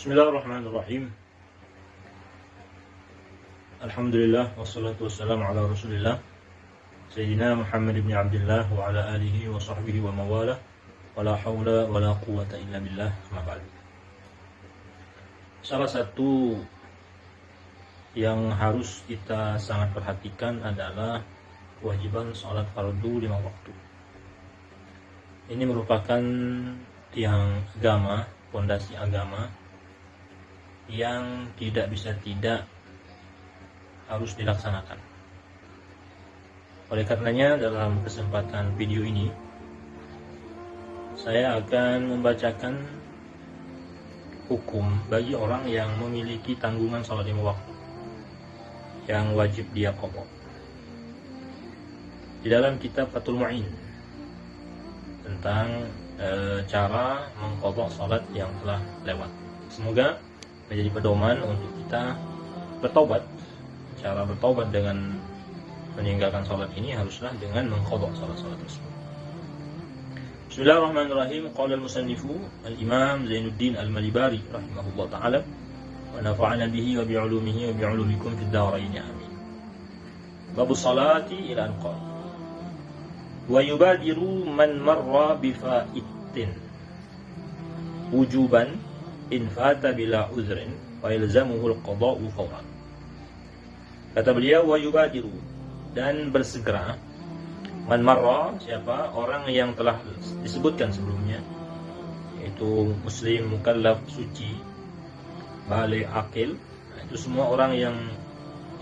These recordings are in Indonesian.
Bismillahirrahmanirrahim. Alhamdulillah wassalatu wassalamu ala Rasulillah Sayyidina Muhammad ibn Abdullah wa ala alihi wa sahbihi wa mawalah wa la hawla wa la quwwata illa billah. Amma ba'd. Salah satu yang harus kita sangat perhatikan adalah kewajiban sholat fardu 5 waktu. Ini merupakan tiang agama, fondasi agama yang tidak bisa tidak harus dilaksanakan. Oleh karenanya dalam kesempatan video ini saya akan membacakan hukum bagi orang yang memiliki tanggungan sholat 5 waktu yang wajib dia qadha. Di dalam kitab Fathul Mu'in tentang cara mengqadha sholat yang telah lewat. Semoga menjadi pedoman untuk kita bertobat. Cara bertobat dengan meninggalkan sholat ini haruslah dengan mengqadha sholat-sholat tersebut. Bismillahirrahmanirrahim. Qala al-musannifu al-Imam Zainuddin al-Malibari rahimahullah ta'ala wa nafa'ana bihi wa bi'ulumihi wa bi'ulumikum fid dharain amin. Bab salati ila an qala wa yubadiru man marra bi fa'itin wujuban in fata bila uzrin wa yalzamuhu al-qada'u fawran. Kata beliau, wa yubadiru, dan bersegera, man marra, siapa orang yang telah disebutkan sebelumnya, yaitu muslim, mukallaf, suci, baligh, akil. Nah, itu semua orang yang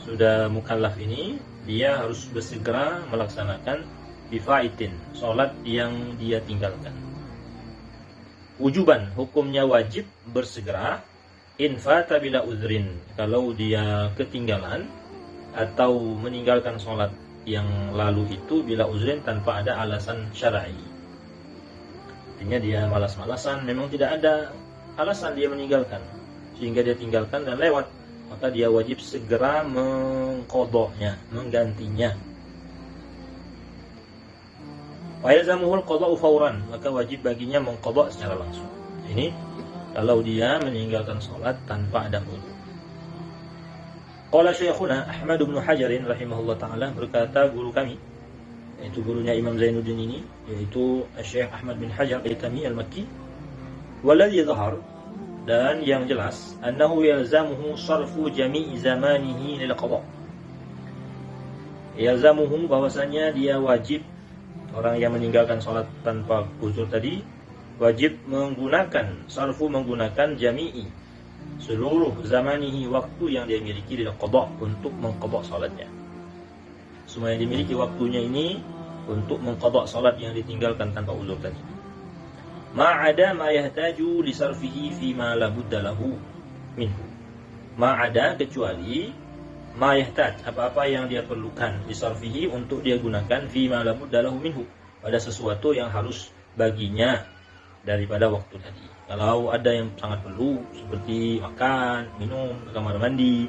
sudah mukallaf ini dia harus bersegera melaksanakan bifaitin, sholat yang dia tinggalkan. Wujuban, hukumnya wajib bersegera. In fata bila uzrin, kalau dia ketinggalan atau meninggalkan sholat yang lalu itu bila uzrin tanpa ada alasan syar'i. Artinya dia malas-malasan, memang tidak ada alasan dia meninggalkan sehingga dia tinggalkan dan lewat, maka dia wajib segera mengqadhanya, menggantinya. Wa yalzamuhul qada'u fawran, maka wajib baginya mengqadha secara langsung. Ini kalau dia meninggalkan sholat tanpa ada uzur. Qala Syekhuna Ahmad bin Hajar rahimahullah ta'ala, berkata guru kami, yaitu gurunya Imam Zainuddin ini, yaitu Syekh Ahmad bin Hajar al-Haytami al-Makki, waladhi zahar, dan yang jelas, annahu yalzamuhu sarfu jami'i zamanihi lil qadha. Yalzamuhu, bahwasanya dia wajib, orang yang meninggalkan sholat tanpa uzur tadi wajib menggunakan sarfu, menggunakan jami'i, seluruh zamanihi, waktu yang dia miliki lil qadha, untuk mengqadha salatnya. Semua yang dimiliki waktunya ini untuk mengqadha salat yang ditinggalkan tanpa uzur tadi. Ma'ada ma yahtaju li sarfihi fi ma la budda lahu minhu. Ma'ada, kecuali ma yahtaj, apa-apa yang dia perlukan, li sarfihi, untuk dia gunakan, fi ma la budda lahu minhu, pada sesuatu yang harus baginya daripada waktu tadi. Kalau ada yang sangat perlu seperti makan, minum, ke kamar mandi,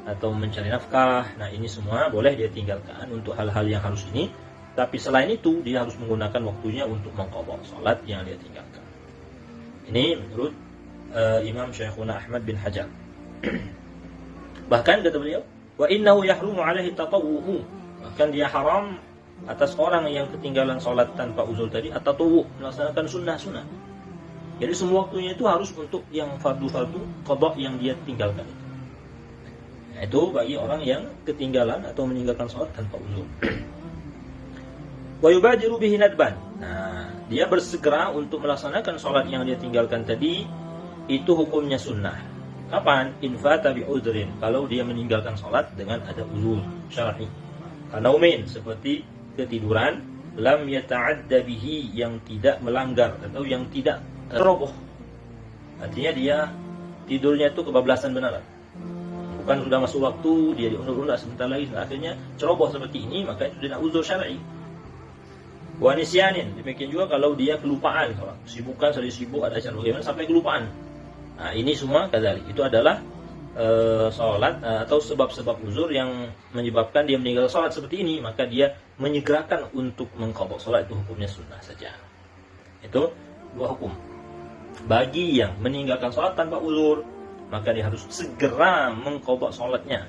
atau mencari nafkah, nah ini semua boleh dia tinggalkan untuk hal-hal yang harus ini. Tapi selain itu dia harus menggunakan waktunya untuk mengqadha salat yang dia tinggalkan. Ini menurut Imam Syekhuna Ahmad bin Hajar. Bahkan kata beliau, wa innahu yahrumu alaihi tatawwu, bahkan dia haram atas orang yang ketinggalan salat tanpa uzur tadi at-tatawwu, melaksanakan sunnah-sunnah. Jadi semua waktunya itu harus untuk yang fardu-fardu qadha yang dia tinggalkan itu. Nah, itu bagi orang yang ketinggalan atau meninggalkan salat tanpa uzur. Wa yubadiru bihi nadban. Nah, dia bersegera untuk melaksanakan salat yang dia tinggalkan tadi, itu hukumnya sunnah. Kapan? In fata bi udhrin, kalau dia meninggalkan salat dengan ada uzur syar'i. Kanaumin, seperti ketiduran, lam yata'adda bihi, yang tidak melanggar atau yang tidak teroboh. Artinya dia tidurnya itu kebablasan benar. Bukan sudah masuk waktu, dia diundur-undur sebentar lagi, akhirnya ceroboh seperti ini, maka itu tidak uzur syar'i. Wa nisyanin, demikian juga kalau dia kelupaan, sibukan sekali sibuk, ada acara bagaimana sampai kelupaan. Nah, ini semua kadzalik. Itu adalah salat atau sebab-sebab uzur yang menyebabkan dia meninggal salat seperti ini, maka dia menyegerakan untuk mengqadha salat, itu hukumnya sunnah saja. Itu dua hukum. Bagi yang meninggalkan sholat tanpa uzur, maka dia harus segera mengqadha sholatnya.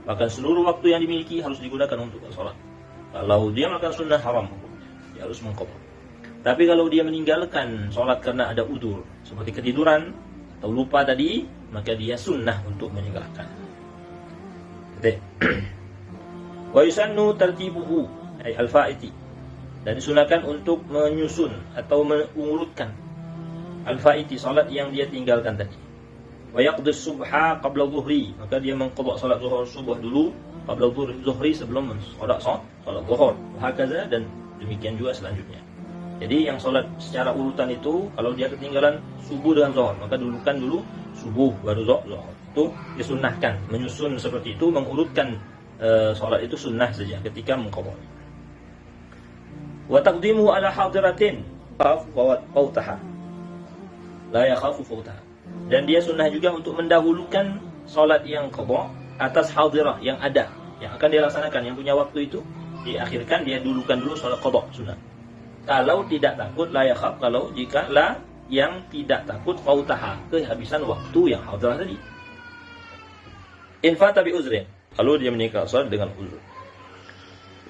Bahkan seluruh waktu yang dimiliki harus digunakan untuk sholat. Kalau dia melakukan sunnah, haram, dia harus mengqadha. Tapi kalau dia meninggalkan sholat karena ada uzur, seperti ketiduran atau lupa tadi, maka dia sunnah untuk meninggalkan. Wa yusannu tartibuhu ay al-fa'iti, dan disunahkan untuk menyusun atau mengurutkan al-fa'iti, salat yang dia tinggalkan tadi. Wa yaqdi subha qabla dhuhri, maka dia mengqadha salat zuhur subuh dulu qabla dhuhri, sebelum salat zuhur. Hakaza, dan demikian juga selanjutnya. Jadi yang salat secara urutan itu, kalau dia ketinggalan subuh dengan zuhur, maka dulukan dulu subuh baru zuhur. Itu disunnahkan, menyusun seperti itu, mengurutkan salat itu sunnah saja ketika mengqadha. Wa taqdimu ala hadiratin fautaha la yakhafu fautaha, dan dia sunnah juga untuk mendahulukan salat yang qadha atas hadirah yang ada, yang akan dilaksanakan, yang punya waktu itu diakhirkan, dia dulukan dulu salat qadha sunnah. Kalau tidak takut, la yakhaf, kalau jika la yang tidak takut, fautaha, kehabisan waktu yang hadirah tadi. In fata bi uzrin, kalau dia meninggalkan salat dengan uzur.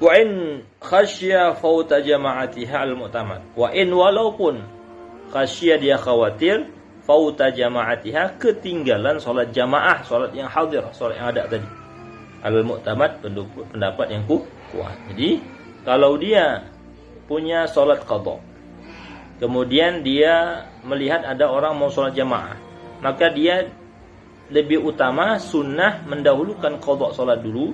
Wa in khasya fauta jama'atiha al-mu'tamad, wa in, walaupun khasya dia khawatir fauta jama'atiha, ketinggalan salat jamaah, salat yang hadir, salat yang ada tadi, al-mu'tamad, pendapat yang kuat. Jadi kalau dia punya salat qadha, kemudian dia melihat ada orang mau salat jamaah, maka dia lebih utama sunnah mendahulukan qadha salat dulu,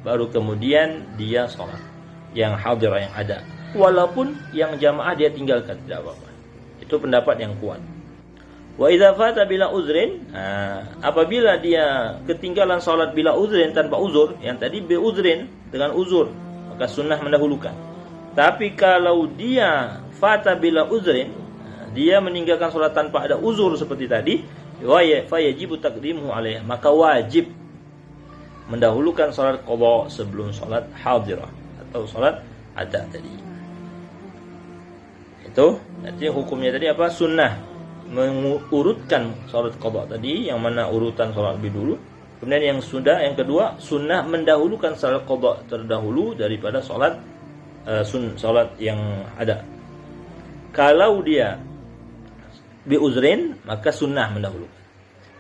baru kemudian dia salat yang hadirah yang ada, walaupun yang jamaah dia tinggalkan, tidak apa-apa. Itu pendapat yang kuat. Wa idza fata bila uzrin, apabila dia ketinggalan salat bila uzrin, tanpa uzur, yang tadi bi uzrin dengan uzur, maka sunnah mendahulukan. Tapi kalau dia fata bila uzrin, dia meninggalkan salat tanpa ada uzur seperti tadi, fa yajibu taqdimuhu alaiha, maka wajib mendahulukan salat qadha sebelum salat hadirah atau salat ada tadi. Itu nanti hukumnya tadi apa? Sunnah mengurutkan salat qadha tadi, yang mana urutan salat lebih dulu. Kemudian yang kedua, sunnah mendahulukan salat qadha terdahulu daripada salat salat yang ada. Kalau dia bi uzrin, maka sunnah mendahulukan.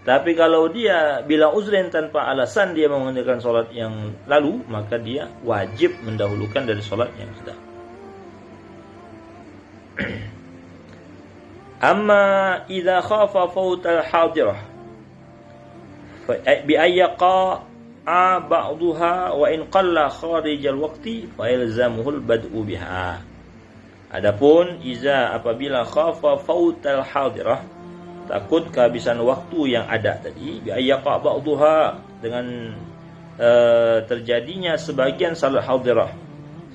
Tapi kalau dia bila uzrin, tanpa alasan dia mengerjakan salat yang lalu, maka dia wajib mendahulukan dari salat yang sudah. Amma idza khafa faut al-hadirah bi ayyaqa ba'daha wa in qalla kharij al-waqti fa yalzamuhu al-bad'u biha. Adapun apabila khafa faut al-hadirah, takut kehabisan waktu yang ada tadi, bi ayyaqa ba'daha, dengan terjadinya sebagian salat hadirah,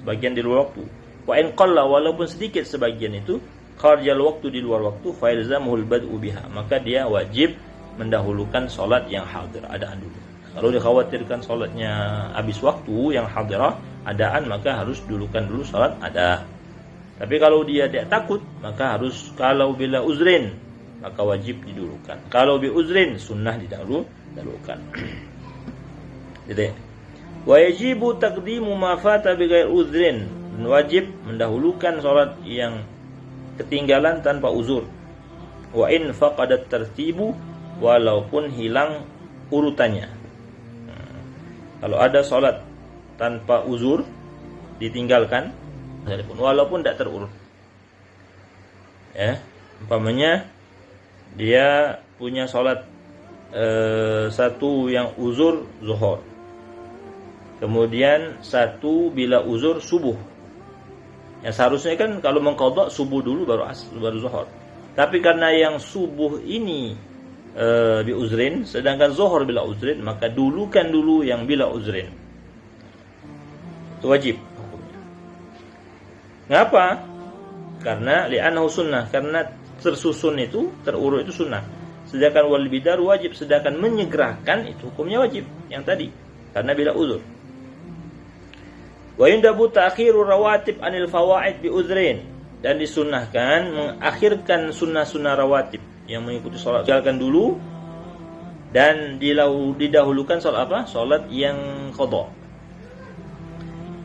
sebagian di luar waktu. Wa in qalla, walaupun sedikit sebagian itu, kharjal waktu, di luar waktu, fa yalzamuhu al-bad'u biha, maka dia wajib mendahulukan salat yang hadir, adaan dulu. Kalau dikhawatirkan salatnya habis waktu yang hadirah, adaan, maka harus dulukan dulu salat ada. Tapi kalau dia tidak takut, maka harus, kalau bila uzrin, maka wajib didulukan. Kalau bi uzrin, sunnah didahulukan. Jadi, wa yajibu taqdimu ma fata bi ghairi uzrin, wajib mendahulukan salat yang ketinggalan tanpa uzur. Wa in faqadat tartibu, walaupun hilang urutannya. Kalau ada salat tanpa uzur ditinggalkan, walaupun tidak terurut, ya, umpamanya dia punya salat satu yang uzur zuhur, kemudian satu bila uzur subuh. Ya, seharusnya kan kalau mengqadha subuh dulu baru zuhur. Tapi karena yang subuh ini bi uzrin, sedangkan zuhur bila uzrin, maka dulukan dulu yang bila uzrin. Itu wajib hukumnya. Ngapa? Karena li'annahu sunnah, karena tersusun itu, terurut itu sunnah. Sedangkan wal bidar wajib, sedangkan menyegerakan itu hukumnya wajib yang tadi, karena bila uzur. Wa yundabu ta'khiru rawatib anil fawaid bi uzrin, dan disunnahkan mengakhirkan sunnah-sunnah rawatib yang mengikuti sholat tinggalkan dulu, dan didahulukan sholat apa? Sholat yang qadha.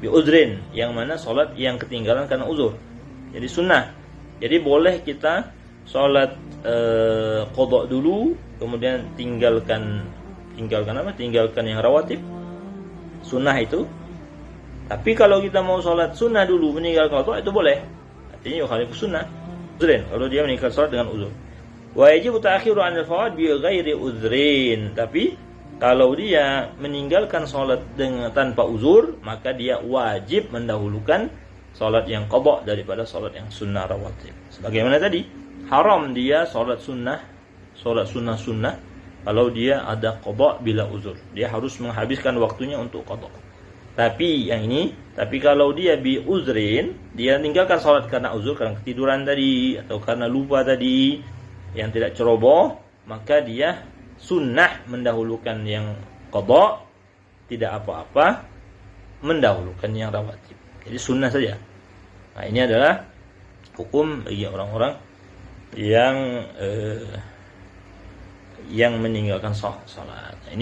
Bi uzrin, yang mana sholat yang ketinggalan karena uzur. Jadi sunnah. Jadi boleh kita sholat qadha dulu, kemudian tinggalkan apa? Tinggalkan yang rawatib, sunnah itu. Tapi kalau kita mau sholat sunnah dulu meninggalkan qadha, itu boleh. Artinya yukhalifus sunnah. Uzrin, kalau dia meninggalkan sholat dengan uzur. Wa yajibu ta'khiru 'anil fawat bi ghairi uzrin. Tapi kalau dia meninggalkan sholat tanpa uzur, maka dia wajib mendahulukan sholat yang qadha daripada sholat yang sunnah rawatib. Sebagaimana tadi, haram dia sholat sunnah kalau dia ada qadha bila uzur. Dia harus menghabiskan waktunya untuk qadha. Tapi kalau dia bi uzrin, dia meninggalkan sholat karena uzur, karena ketiduran tadi atau karena lupa tadi yang tidak ceroboh, maka dia sunnah mendahulukan yang qadha, tidak apa-apa mendahulukan yang rawatib. Jadi sunnah saja. Nah, ini adalah hukum bagi orang-orang yang meninggalkan salat. Nah, ini